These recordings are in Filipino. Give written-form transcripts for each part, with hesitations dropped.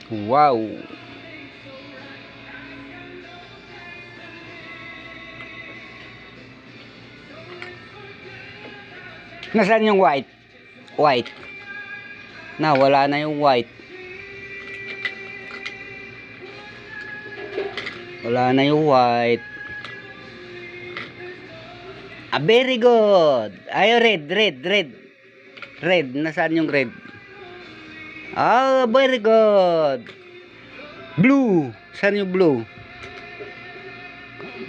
Wow. Nasaan yung white? White. Wala na yung white. Wala na yung white. Ah, very good. Ay, red. Red. Nasaan yung red? Ah, very good. Blue. Saan yung blue?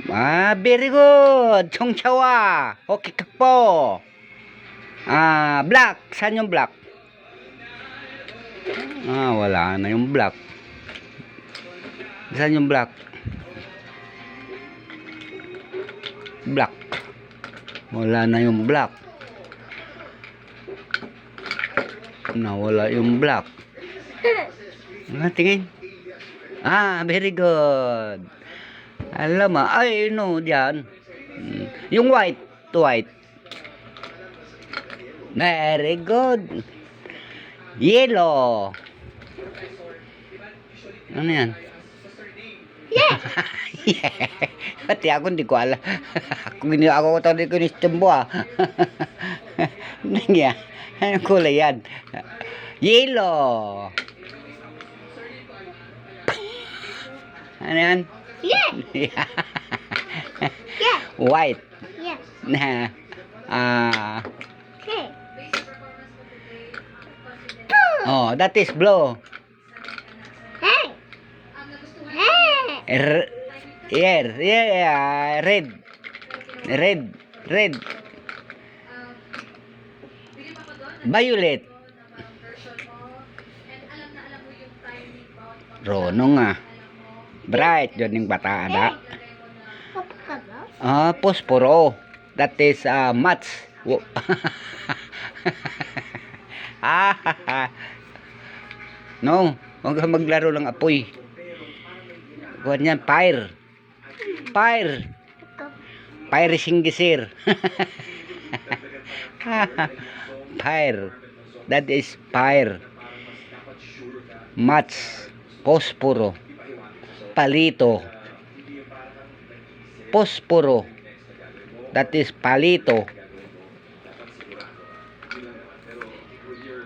Ah, very good. Chongchawa. Okay ka po. Ah, black. Saan yung black? Ah, wala na yung black. Saan yung black? Black. Wala na yung black. Nawala yung black. Ah, tingin. Ah, very good. Alam mo, ay, no, diyan. Yung white. Very good. Yellow. Ano yan? Yeah. Pati ako hindi ko alam. Ako tawag ko ni Stumbo Nangyay. Anong kulay yan? Yellow. Ano yan? Yeah. Yeah. White. Yeah. Na Okay. oh, that is blue. Hey. Hey. Yeah, red. Violet. Ronong bright yun yung bata ada. Ah, posporo. That is match. No, huwag ka maglaro ng apoy. Huwag yan, fire. Fire singisir. Fire. That is fire. Match. Posporo. Palito. Posporo. That is palito.